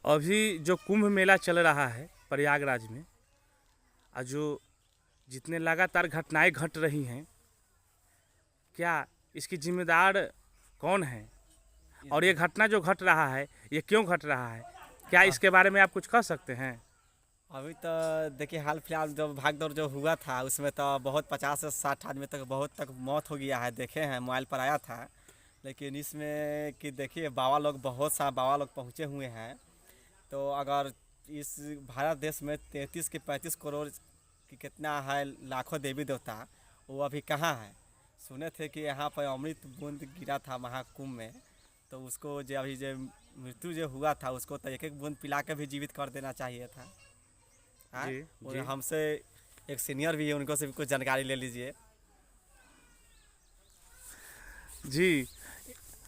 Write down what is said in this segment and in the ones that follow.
अभी जो कुंभ मेला चल रहा है प्रयागराज में और जो जितने लगातार घटनाएं घट रही हैं, क्या इसकी जिम्मेदार कौन है और ये घटना जो घट रहा है ये क्यों घट रहा है, क्या इसके बारे में आप कुछ कह सकते हैं? अभी तो देखिए, हाल फिलहाल जो भागदौड़ जो हुआ था उसमें तो बहुत 50 से 60 आदमी तक बहुत तक मौत हो गया है। देखे हैं, मोबाइल पर आया था। लेकिन इसमें कि देखिए, बाबा लोग बहुत सा बाबा लोग पहुँचे हुए हैं। तो अगर इस भारत देश में 33 के 35 करोड़ की कितना है लाखों देवी देवता, वो अभी कहाँ है? सुने थे कि यहाँ पर अमृत बूंद गिरा था महाकुंभ में, तो उसको जो अभी जो मृत्यु जो हुआ था उसको तो एक एक बूंद पिला के भी जीवित कर देना चाहिए था। जी, और जी। हमसे एक सीनियर भी है, उनको से भी कुछ जानकारी ले लीजिए। जी,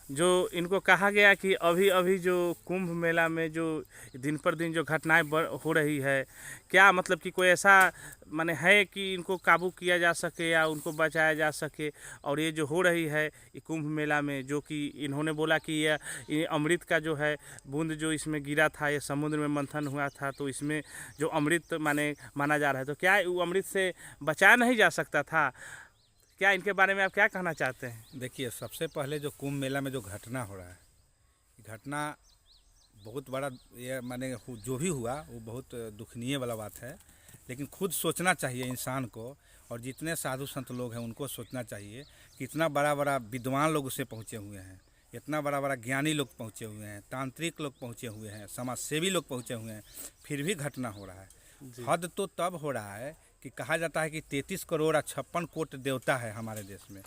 जो इनको कहा गया कि अभी अभी जो कुंभ मेला में जो दिन पर दिन जो घटनाएं हो रही है, क्या मतलब कि कोई ऐसा माने है कि इनको काबू किया जा सके या उनको बचाया जा सके? और ये जो हो रही है ये कुंभ मेला में, जो कि इन्होंने बोला कि ये अमृत का जो है बूंद जो इसमें गिरा था, ये समुद्र में मंथन हुआ था, तो इसमें जो अमृत माना जा रहा है, तो क्या वो अमृत से बचाया नहीं जा सकता था? क्या इनके बारे में आप क्या कहना चाहते हैं? देखिए, सबसे पहले जो कुंभ मेला में जो घटना हो रहा है, घटना बहुत बड़ा, ये माने जो भी हुआ वो बहुत दुखनीय वाला बात है। लेकिन खुद सोचना चाहिए इंसान को, और जितने साधु संत लोग हैं उनको सोचना चाहिए कि इतना बड़ा बड़ा विद्वान लोग उससे पहुँचे हुए हैं, इतना बड़ा बड़ा ज्ञानी लोग पहुँचे हुए हैं, तांत्रिक लोग पहुँचे हुए हैं, समाज सेवी लोग पहुँचे हुए हैं, फिर भी घटना हो रहा है। हद तो तब हो रहा है कि कहा जाता है कि 33 करोड़ और 56 कोट देवता है हमारे देश में।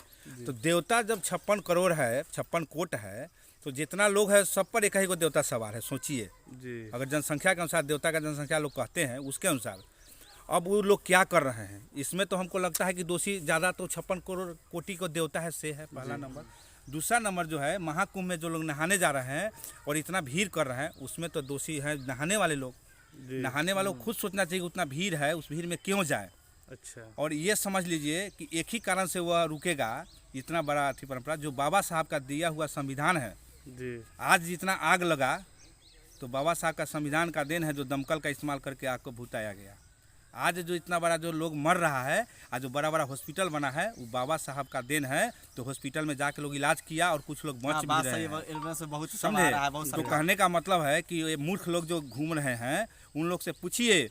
तो देवता जब 56 करोड़ है, 56 कोट है, तो जितना लोग है सब पर एक ही को देवता सवार है। सोचिए, अगर जनसंख्या के अनुसार देवता का जनसंख्या लोग कहते हैं उसके अनुसार अब वो लोग क्या कर रहे हैं, इसमें तो हमको लगता है कि दोषी ज़्यादा तो 56 करोड़ कोटि को देवता है से है, पहला नंबर। दूसरा नंबर जो है, महाकुंभ में जो लोग नहाने जा रहे हैं और इतना भीड़ कर रहे हैं, उसमें तो दोषी है नहाने वाले लोग। नहाने वालों को खुद सोचना चाहिए उतना भीड़ है, उस भीड़ में क्यों जाए। अच्छा। और ये समझ लीजिए कि एक ही कारण से वह रुकेगा, इतना बड़ा अति परंपरा जो बाबा साहब का दिया हुआ संविधान है। जी। आज जितना आग लगा तो बाबा साहब का संविधान का देन है, जो दमकल का इस्तेमाल करके आग को भुताया गया। आज जो इतना बड़ा जो लोग मर रहा है, आज जो बड़ा बड़ा हॉस्पिटल बना है, वो बाबा साहब का देन है। तो हॉस्पिटल में जाके लोग इलाज किया और कुछ लोग बच भी रहे हैं, समझे। तो कहने का मतलब है कि ये मूर्ख लोग जो घूम रहे हैं उन लोग से पूछिए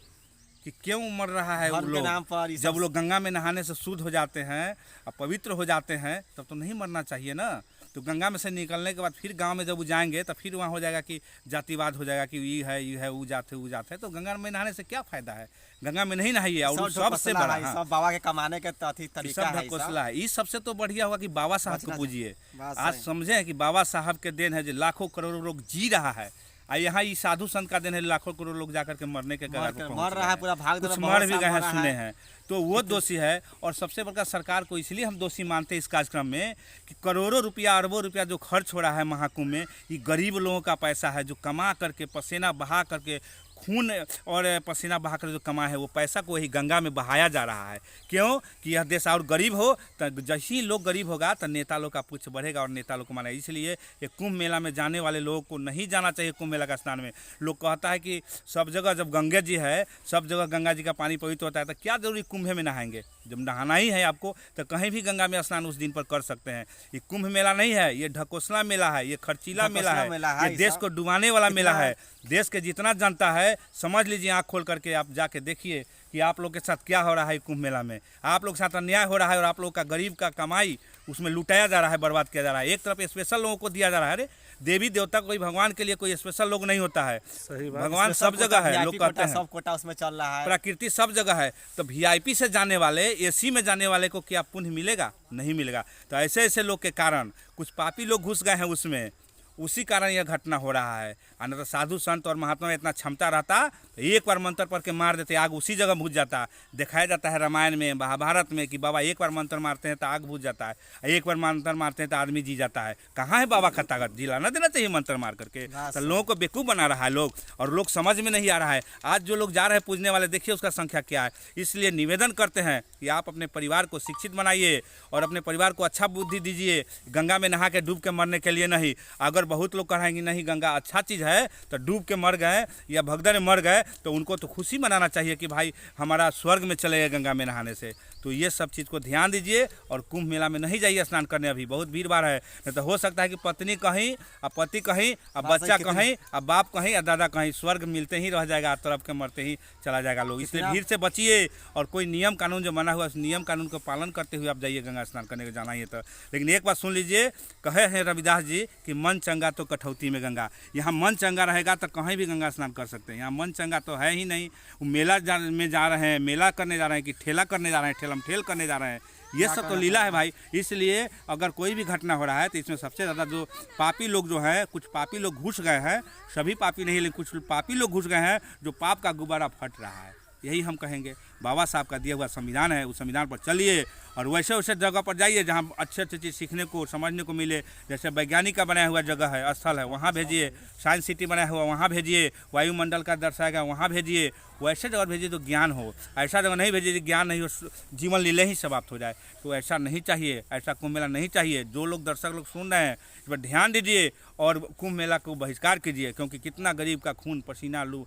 कि क्यों मर रहा है वो लोग। जब लोग गंगा में नहाने से शुद्ध हो जाते हैं और पवित्र हो जाते हैं तब तो नहीं मरना चाहिए ना। तो गंगा में से निकलने के बाद फिर गांव में जब वो जाएंगे तो फिर वहाँ हो जाएगा कि जातिवाद हो जाएगा कि ये है वो जात है। तो गंगा में नहाने से क्या फायदा है? गंगा में नहीं नहाइए। और सबसे बड़ा सब बाबा के कमाने के तरीका है, ढकोसला है। इस सबसे तो बढ़िया होगा कि बाबा साहब को पूजिए। आज समझे कि बाबा साहब के देन है जो लाखों करोड़ों लोग जी रहा है, और यहाँ ये साधु संत का दिन है, लाखों करोड़ लोग जाकर के मरने के मर रहा है, पूरा भाग कुछ मर भी गए हैं, सुने हैं। तो वो दोषी है। और सबसे बड़का सरकार को इसलिए हम दोषी मानते हैं इस कार्यक्रम में कि करोड़ों रुपया अरबों रुपया जो खर्च हो रहा है महाकुंभ में, ये गरीब लोगों का पैसा है, जो कमा करके पसीना बहा करके खून और पसीना बहा कर जो कमा है वो पैसा को ही गंगा में बहाया जा रहा है। क्यों कि यह देश और गरीब हो, तो जैसे ही लोग गरीब होगा तो नेता लोग का पुछ बढ़ेगा और नेता लोग को माना। इसलिए ये कुंभ मेला में जाने वाले लोगों को नहीं जाना चाहिए। कुंभ मेला का स्नान में लोग कहता है कि सब जगह जब गंगा जी है, सब जगह गंगा जी का पानी पवित्र होता है, तो क्या जरूरी कुंभ में नहाएंगे? जब नहाना ही है आपको तो कहीं भी गंगा में स्नान उस दिन पर कर सकते हैं। ये कुंभ मेला नहीं है, ये ढकोसला मेला है, ये खर्चीला मेला है, ये देश को डुबाने वाला मेला है। देश के जितना जनता है समझ लीजिए, आँख खोल करके आप जाके देखिए कि आप लोग के साथ क्या हो रहा है। कुंभ मेला में आप लोग के साथ अन्याय हो रहा है और आप लोग का गरीब का कमाई उसमें लुटाया जा रहा है, बर्बाद किया जा रहा है। एक तरफ स्पेशल लोगों को दिया जा रहा है। अरे देवी देवता कोई भगवान के लिए कोई स्पेशल लोग नहीं होता है, भगवान सब जगह है। लोग कहते हैं सब कोटा उसमें चल रहा है, प्रकृति सब जगह है। तो वीआईपी से जाने वाले, एसी में जाने वाले को क्या पुण्य मिलेगा? नहीं मिलेगा। तो ऐसे ऐसे लोग के कारण कुछ पापी लोग घुस गए हैं उसमें, उसी कारण यह घटना हो रहा है। न तो साधु संत और महात्मा में इतना क्षमता रहता तो एक बार मंत्र पढ़ के मार देते, आग उसी जगह बुझ जाता। दिखाया जाता है रामायण में, महाभारत में कि बाबा एक बार मंत्र मारते हैं तो आग बुझ जाता है, एक बार मंत्र मारते हैं तो आदमी जी जाता है। कहाँ है बाबा का ताकत? जिलाना देना चाहिए मंत्र मार करके। तो लोगों को बेवकूफ़ बना रहा है लोग, और लोग समझ में नहीं आ रहा है। आज जो लोग जा रहे हैं पूजने वाले, देखिए उसका संख्या क्या है। इसलिए निवेदन करते हैं कि आप अपने परिवार को शिक्षित बनाइए और अपने परिवार को अच्छा बुद्धि दीजिए। गंगा में नहा के डूब के मरने के लिए नहीं। अगर अगर बहुत लोग कहेंगे नहीं गंगा अच्छा चीज़ है तो डूब के मर गए या भगदड़ में मर गए तो उनको तो खुशी मनाना चाहिए कि भाई हमारा स्वर्ग में चले गए गंगा में नहाने से। तो ये सब चीज़ को ध्यान दीजिए और कुंभ मेला में नहीं जाइए स्नान करने, अभी बहुत भीड़ भाड़ है। नहीं तो हो सकता है कि पत्नी कहीं और पति कहीं और बच्चा कहीं और बाप कहीं और दादा कहीं, स्वर्ग मिलते ही रह जाएगा, तरफ के मरते ही चला जाएगा लोग। इसलिए भीड़ से बचिए और कोई नियम कानून जो बना हुआ उस नियम कानून को पालन करते हुए आप जाइए गंगा स्नान करने को जाना ही है तो। लेकिन एक बात सुन लीजिए, कहे हैं रविदास जी कि मन चंगा तो कठौती में गंगा। यहाँ मन चंगा रहेगा तो कहीं भी गंगा स्नान कर सकते हैं। यहाँ मन चंगा तो है ही नहीं। वो मेला में जा रहे हैं, मेला करने जा रहे हैं कि ठेला करने जा रहे हैं, ठेलम ठेल करने जा रहे हैं, ये सब तो लीला है भाई। इसलिए अगर कोई भी घटना हो रहा है तो इसमें सबसे ज़्यादा जो पापी लोग जो हैं, कुछ पापी लोग घुस गए हैं, सभी पापी नहीं लेकिन कुछ पापी लोग घुस गए हैं जो पाप का गुब्बारा फट रहा है। यही हम कहेंगे, बाबा साहब का दिया हुआ संविधान है, उस संविधान पर चलिए और वैसे वैसे जगह पर जाइए जहाँ अच्छे अच्छी चीज़ सीखने को समझने को मिले। जैसे वैज्ञानिक का बनाया हुआ जगह है, स्थल है, वहाँ भेजिए। साइंस सिटी बनाया हुआ वहाँ भेजिए। वायुमंडल का दर्शाएगा वहाँ भेजिए। वैसे जगह भेजिए तो ज्ञान हो, ऐसा जगह नहीं भेजिए ज्ञान नहीं हो, जीवन लीले ही समाप्त हो जाए। तो ऐसा नहीं चाहिए, ऐसा कुंभ मेला नहीं चाहिए। जो लोग दर्शक लोग सुन रहे हैं इस पर ध्यान दीजिए और कुंभ मेला को बहिष्कार कीजिए, क्योंकि कितना गरीब का खून पसीना लू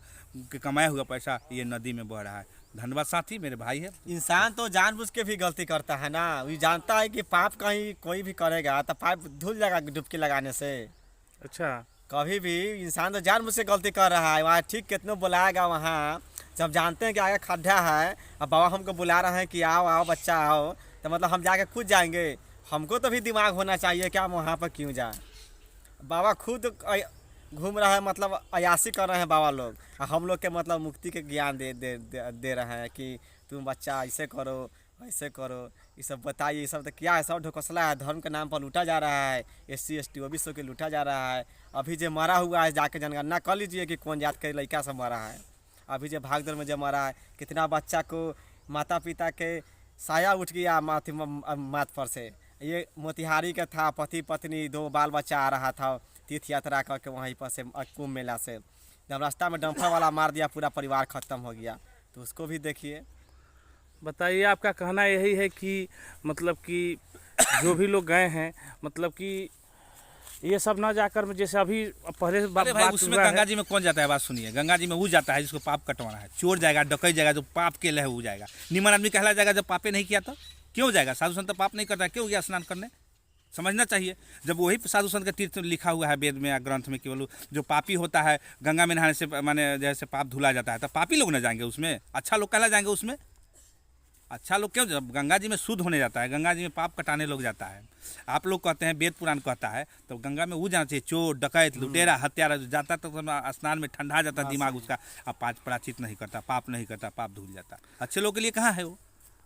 के कमाया हुआ पैसा ये नदी में बह रहा है। धन्यवाद साथी, मेरे भाई है। इंसान तो जानबूझ के भी गलती करता है ना, वो जानता है कि पाप कहीं कोई भी करेगा तो पाप धुल जाएगा डुबकी लगाने से। अच्छा, कभी भी इंसान तो जानबूझ से गलती कर रहा है। वहाँ ठीक कितने बुलाएगा, वहाँ जब जानते हैं कि आगे खड्डा है अब बाबा हमको बुला रहे हैं कि आओ आओ बच्चा आओ, तो मतलब हम जाके खुद जाएंगे। हमको तो भी दिमाग होना चाहिए कि हम वहाँ पर क्यों जाए। बाबा खुद घूम रहा है, मतलब अयासी कर रहे हैं बाबा लोग, हम लोग के मतलब मुक्ति के ज्ञान दे रहे हैं कि तुम बच्चा ऐसे करो ऐसे करो। ये सब बताइए, ये सब तो क्या है, सब ढकोसला है। धर्म के नाम पर लूटा जा रहा है, SC ST OBC के लूटा जा रहा है। अभी जो मरा हुआ है जाके जनगणना कर लीजिए कि कौन जात के लड़का सब मरा है। अभी जो भागदौड़ में जो मरा है, कितना बच्चा को माता पिता के साया उठ गया माथ पर से। ये मोतिहारी का था, पति पत्नी 2 बाल बच्चा आ रहा था तीर्थ यात्रा करके वहीं पर से कुंभ मेला से, जब रास्ता में डंपर वाला मार दिया, पूरा परिवार ख़त्म हो गया। तो उसको भी देखिए। बताइए, आपका कहना यही है कि मतलब कि जो भी लोग गए हैं, मतलब कि ये सब ना जाकर जैसे अभी पहले भाई उसमें गंगा जी में कौन जाता है? बात सुनिए, गंगा जी में वो जाता है जिसको पाप कटवाना है। चोर जाएगा, डकैत जाएगा, जो पाप के लहे वो जाएगा। निमन आदमी कहला जाएगा जब पापे नहीं किया तो क्यों जाएगा? साधु संत पाप नहीं करता, क्यों गया स्नान करने? समझना चाहिए। जब वही साधु संत का तीर्थ लिखा हुआ है वेद में या ग्रंथ में, केवल जो पापी होता है गंगा में नहाने से माने जैसे पाप धुला जाता है, तो पापी लोग ना जाएंगे उसमें? अच्छा लोग कहला जाएंगे उसमें? अच्छा लोग क्यों? जब गंगा जी में शुद्ध होने जाता है, गंगा जी में पाप कटाने लोग जाता है। आप लोग कहते हैं, वेद पुराण कहता है, तो गंगा में वो जाना चाहिए। चोर डकैत लुटेरा हत्यारा जो जाता तो स्नान में ठंडा जाता दिमाग उसका, अब पाँच प्राचित नहीं करता, पाप नहीं करता, पाप धुल जाता। अच्छे लोग के लिए कहाँ है वो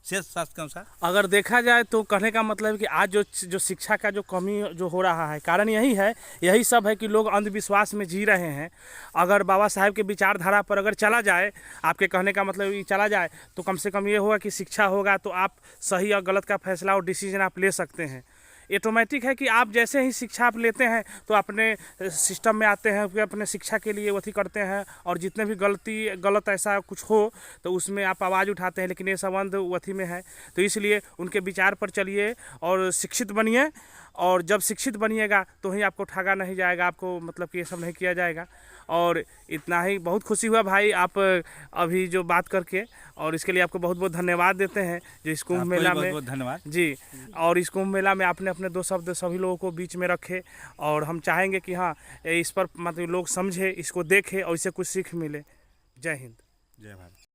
शास्त्र के अनुसार? अगर देखा जाए तो कहने का मतलब है कि आज जो शिक्षा का जो कमी जो हो रहा है, कारण यही है, यही सब है कि लोग अंधविश्वास में जी रहे हैं। अगर बाबा साहब के विचारधारा पर अगर चला जाए, आपके कहने का मतलब ये चला जाए, तो कम से कम ये होगा कि शिक्षा होगा तो आप सही और गलत का फैसला और डिसीजन आप ले सकते हैं। ऑटोमेटिक है कि आप जैसे ही शिक्षा आप लेते हैं तो अपने सिस्टम में आते हैं, फिर अपने शिक्षा के लिए वही करते हैं, और जितने भी गलत ऐसा कुछ हो तो उसमें आप आवाज़ उठाते हैं। लेकिन ये संबंध वथी में है, तो इसलिए उनके विचार पर चलिए और शिक्षित बनिए। और जब शिक्षित बनिएगा तो ही आपको ठगा नहीं जाएगा, आपको मतलब कि ये सब नहीं किया जाएगा। और इतना ही, बहुत खुशी हुआ भाई आप अभी जो बात करके, और इसके लिए आपको बहुत बहुत धन्यवाद देते हैं जो इस कुंभ मेला में। बहुत धन्यवाद जी। और इस कुंभ मेला में आपने अपने 2 शब्द सभी लोगों को बीच में रखे, और हम चाहेंगे कि हाँ इस पर मतलब लोग समझे, इसको देखें और इससे कुछ सीख मिले। जय हिंद, जय भारत।